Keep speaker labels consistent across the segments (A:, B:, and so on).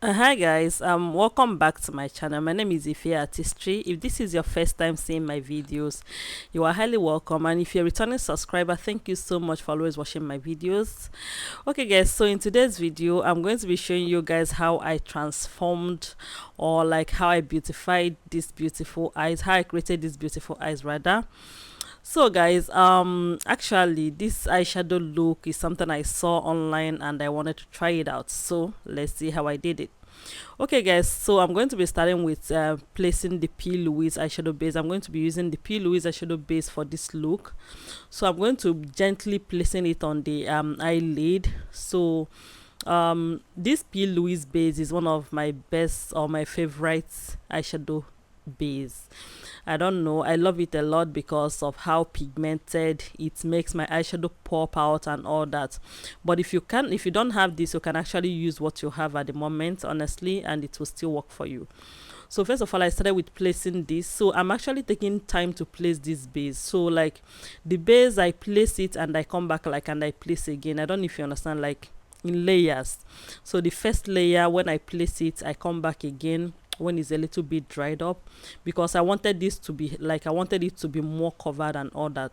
A: Hi guys, welcome back to my channel. My name is Ife Artistry. If this is your first time seeing my videos, you are highly welcome, and if you're a returning subscriber, thank you so much for always watching my videos. Okay guys, so in today's video I'm going to be showing you guys how I transformed, or like how I beautified these beautiful eyes, how I created these beautiful eyes rather. So guys, actually this eyeshadow look is something I saw online and I wanted to try it out, so let's see how I did it. Okay guys, so I'm going to be starting with placing the P. Louise eyeshadow base. I'm going to be using the P. Louise eyeshadow base for this look. So I'm going to gently placing it on the eyelid. So this P. Louise base is one of my best or my favorite eyeshadow base. I don't know, I love it a lot because of how pigmented it makes my eyeshadow pop out and all that. But if you don't have this, you can actually use what you have at the moment, honestly, and it will still work for you. So first of all, I started with placing this. So I'm actually taking time to place this base. So like the base, I place it and I come back like and I place again. I don't know if you understand, like in layers. So the first layer, when I place it, I come back again when it's a little bit dried up, because I wanted this to be like, I wanted it to be more covered and all that.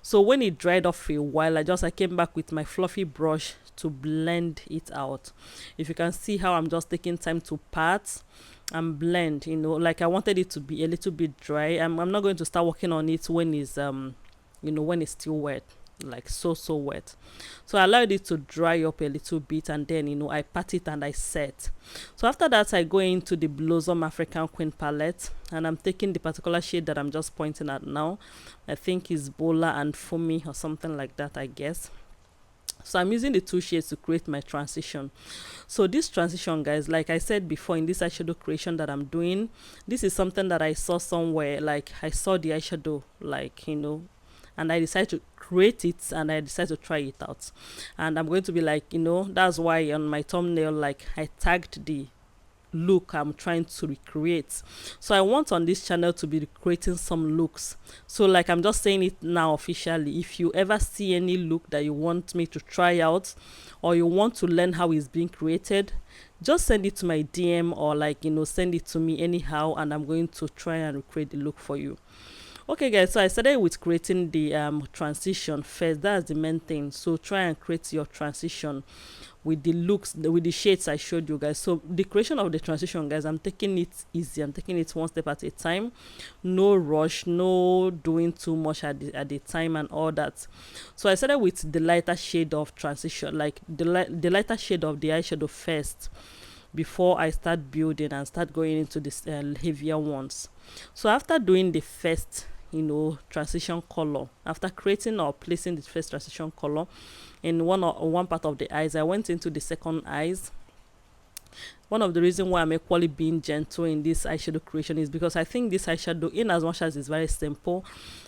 A: So when it dried off for a while, I came back with my fluffy brush to blend it out. If you can see how I'm just taking time to pat and blend, like I wanted it to be a little bit dry. I'm not going to start working on it when it's when it's still wet, like so wet. So I allowed it to dry up a little bit, and then I pat it and I set. So after that, I go into the Blossom African Queen palette, and I'm taking the particular shade that I'm just pointing at now. I think is Bola and Fumi or something like that, I guess. So I'm using the two shades to create my transition. So this transition, guys, like I said before, in this eyeshadow creation that I'm doing, this is something that I saw somewhere. Like I saw the eyeshadow, like and I decided to create it, and I decided to try it out. And I'm going to be like, that's why on my thumbnail, like I tagged the look I'm trying to recreate. So I want on this channel to be creating some looks. So like I'm just saying it now officially, if you ever see any look that you want me to try out, or you want to learn how it's being created, just send it to my DM, or like send it to me anyhow, and I'm going to try and recreate the look for you. Okay guys, so I started with creating the transition first. That's the main thing. So try and create your transition with the looks, with the shades I showed you guys. So the creation of the transition, guys, I'm taking it easy. I'm taking it one step at a time. No rush, no doing too much at the time and all that. So I started with the lighter shade of transition, like the lighter shade of the eyeshadow first, before I start building and start going into this heavier ones. So after doing the first transition color, after creating or placing the first transition color in one part of the eyes, I went into the second eyes. One of the reasons why I'm equally being gentle in this eyeshadow creation is because I think this eyeshadow, in as much as it's very simple,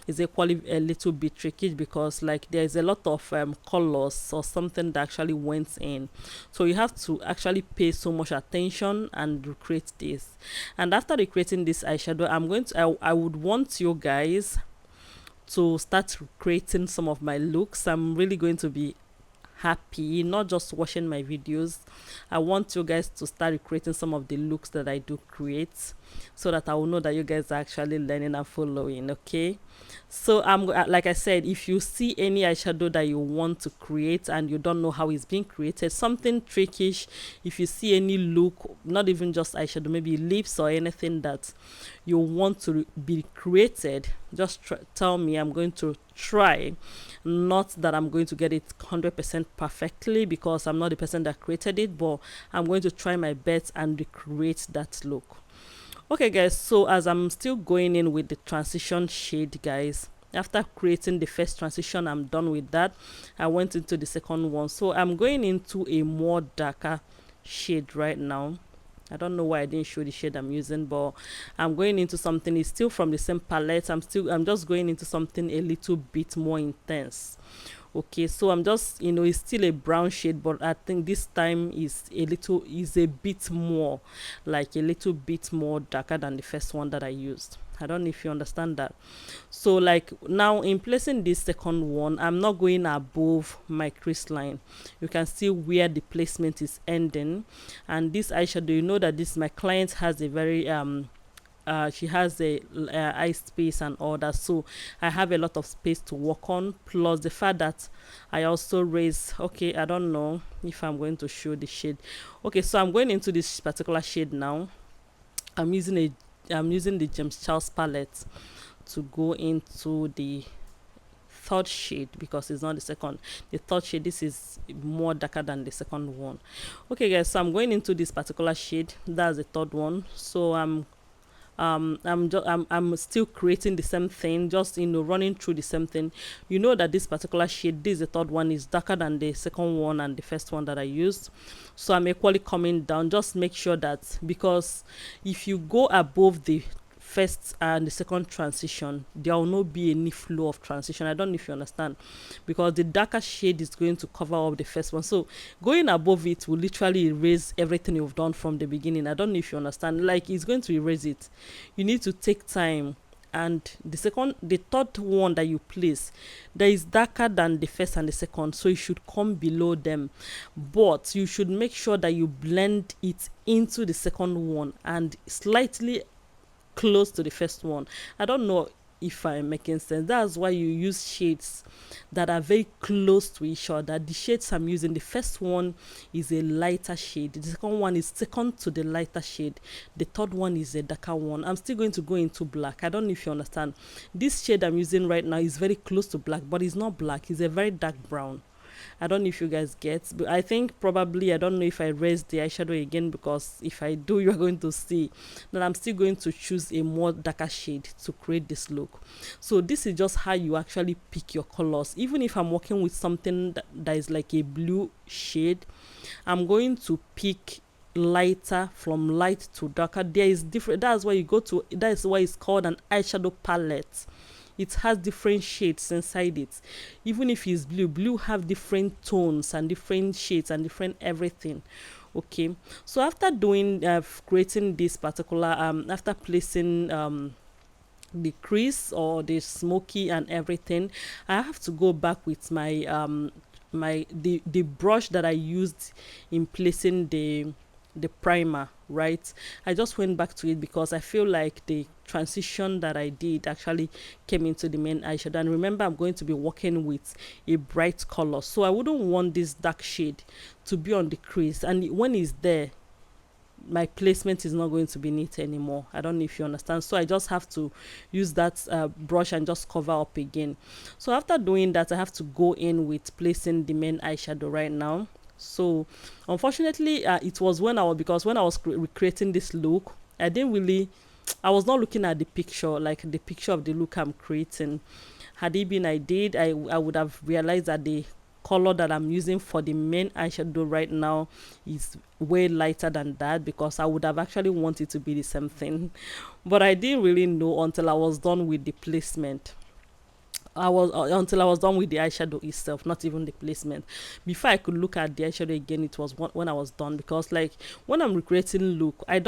A: is equally a little bit tricky, because like there's a lot of colors or something that actually went in, so you have to actually pay so much attention and recreate this. And after recreating this eyeshadow, I would want you guys to start creating some of my looks. I'm really going to be happy not just watching my videos. I want you guys to start creating some of the looks that I do create, so that I will know that you guys are actually learning and following. Okay, so like I said, if you see any eyeshadow that you want to create and you don't know how it's being created, something trickish, if you see any look, not even just eyeshadow, maybe lips or anything that you want to be created, just tell me. I'm going to try. Not that I'm going to get it 100% perfectly, because I'm not the person that created it, but I'm going to try my best and recreate that look. Okay guys, so as I'm still going in with the transition shade, guys, after creating the first transition, I'm done with that. I went into the second one, so I'm going into a more darker shade right now. I don't know why I didn't show the shade I'm using, but I'm going into something. It's still from the same palette. I'm just going into something a little bit more intense. Okay, so I'm just, it's still a brown shade, but I think this time is a bit more, like a little bit more darker than the first one that I used. I don't know if you understand that. So like now in placing this second one, I'm not going above my crease line. You can see where the placement is ending. And this eyeshadow, you know that this my client has a very she has a eye space and all that, so I have a lot of space to work on, plus the fact that I also raise, okay, I don't know if I'm going to show the shade. Okay, so I'm going into this particular shade now. I'm using the James Charles palette to go into the third shade, because it's not the second. The third shade, this is more darker than the second one. Okay guys, so I'm going into this particular shade, that's the third one. So I'm still creating the same thing, just running through the same thing. You know that this particular shade, this the third one, is darker than the second one and the first one that I used. So I'm equally coming down. Just make sure that, because if you go above the first and the second transition, there will not be any flow of transition. I don't know if you understand, because the darker shade is going to cover up the first one, so going above it will literally erase everything you've done from the beginning. I don't know if you understand, like it's going to erase it. You need to take time. And the third one that you place, that is darker than the first and the second, so you should come below them, but you should make sure that you blend it into the second one and slightly close to the first one. I don't know if I'm making sense. That's why you use shades that are very close to each other. The shades I'm using, the first one is a lighter shade, the second one is second to the lighter shade, the third one is a darker one. I'm still going to go into black. I don't know if you understand. This shade I'm using right now is very close to black, but it's not black, it's a very dark brown. I don't know if you guys get, but I think probably, I don't know if I raise the eyeshadow again, because if I do, you're going to see that I'm still going to choose a more darker shade to create this look. So this is just how you actually pick your colors. Even if I'm working with something that is like a blue shade, I'm going to pick lighter from light to darker. There is different, that's why you go to, that is why it's called an eyeshadow palette. It has different shades inside it. Even if it's blue have different tones and different shades and different everything. Okay, so after doing creating this particular after placing the crease or the smoky and everything, I have to go back with my the brush that I used in placing the primer, right? I just went back to it because I feel like the transition that I did actually came into the main eyeshadow. And remember, I'm going to be working with a bright color, so I wouldn't want this dark shade to be on the crease, and when it's there, my placement is not going to be neat anymore. I don't know if you understand. So I just have to use that brush and just cover up again. So after doing that, I have to go in with placing the main eyeshadow right now. So unfortunately, it was when I was recreating this look, I didn't really, I was not looking at the picture, like the picture of the look I'm creating. Had it been I would have realized that the color that I'm using for the main eyeshadow right now is way lighter than that, because I would have actually wanted to be the same thing. But I didn't really know until I was done with the placement. Until I was done with the eyeshadow itself, not even the placement. Before I could look at the eyeshadow again, it was when I was done. Because like when I'm recreating look, I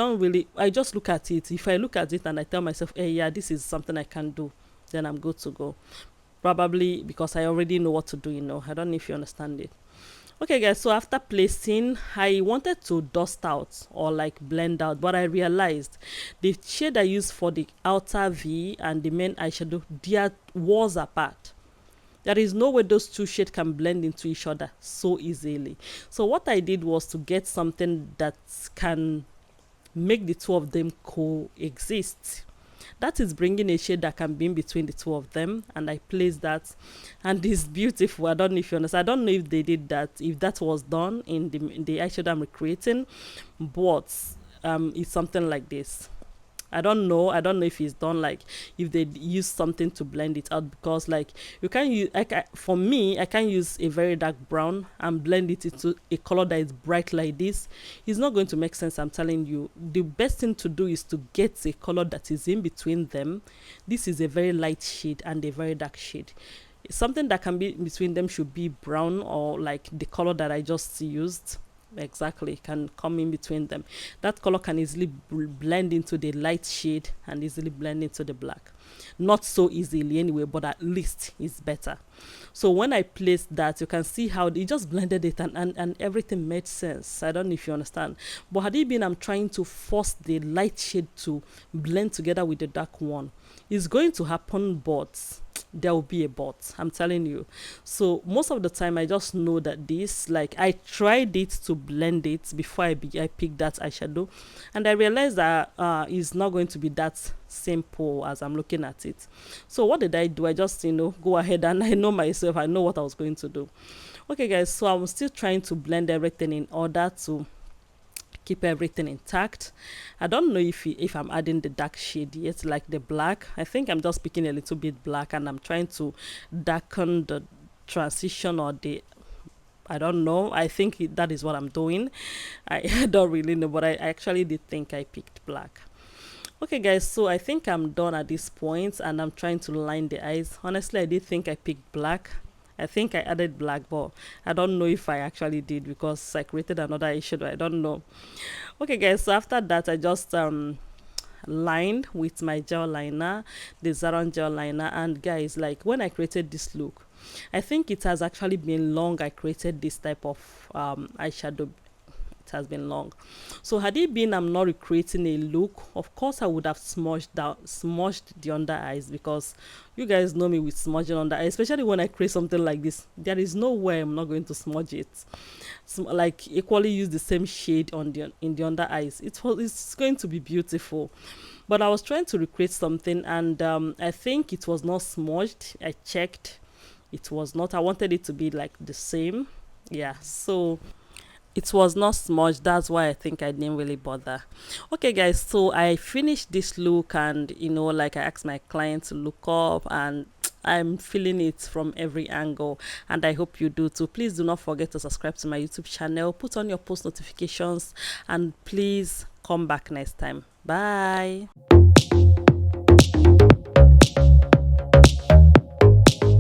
A: just look at it. If I look at it and I tell myself, hey, yeah, this is something I can do, then I'm good to go. Probably because I already know what to do, I don't know if you understand it. Okay guys, so after placing, I wanted to dust out or like blend out, but I realized the shade I used for the outer V and the main eyeshadow, they are walls apart. There is no way those two shades can blend into each other so easily. So what I did was to get something that can make the two of them coexist. That is bringing a shade that can be in between the two of them, and I placed that, and it's beautiful. I don't know if you understand. I don't know if they did that, if that was done in the eyeshadow I'm recreating, but it's something like this. I don't know if it's done, like if they use something to blend it out, because like you can use, for me, I can use a very dark brown and blend it into a color that is bright like this. It's not going to make sense, I'm telling you. The best thing to do is to get a color that is in between them. This is a very light shade and a very dark shade. Something that can be between them should be brown, or like the color that I just used. exactly, can come in between them. That color can easily blend into the light shade and easily blend into the black. Not so easily anyway, but at least it's better. So when I placed that, you can see how it just blended it, and everything made sense. I don't know if you understand, but had it been I'm trying to force the light shade to blend together with the dark one, it's going to happen, but there will be a but, I'm telling you. So most of the time I just know that this, like, I tried it to blend it before I picked that eyeshadow, and I realized that it's not going to be that simple as I'm looking at it. So what did I do? I just, go ahead, and I know myself, I know what I was going to do. Okay guys, so I'm still trying to blend everything in order to keep everything intact. I don't know if I'm adding the dark shade yet, like the black. I think I'm just picking a little bit black, and I'm trying to darken the transition, or the, I don't know. I think that is what I'm doing. I don't really know, but I actually did think I picked black. Okay guys, so I think I'm done at this point, and I'm trying to line the eyes. Honestly, I did think I picked black. I think I added black, but I don't know if I actually did, because I created another eyeshadow. I don't know. Okay guys, so after that I just lined with my gel liner, the Zaron gel liner. And guys, like, when I created this look, I think it has actually been long I created this type of eyeshadow. It has been long. So had it been I'm not recreating a look, of course I would have smudged the under eyes, because you guys know me with smudging under eyes, especially when I create something like this. There is no way I'm not going to smudge it. Like, equally use the same shade on the in the under eyes. It's going to be beautiful. But I was trying to recreate something, and I think it was not smudged. I checked, it was not. I wanted it to be like the same. Yeah, so it was not smudged. That's why I think I didn't really bother. Okay guys, so I finished this look, and like, I asked my client to look up, and I'm feeling it from every angle, and I hope you do too. Please do not forget to subscribe to my YouTube channel, put on your post notifications, and please come back next time. Bye.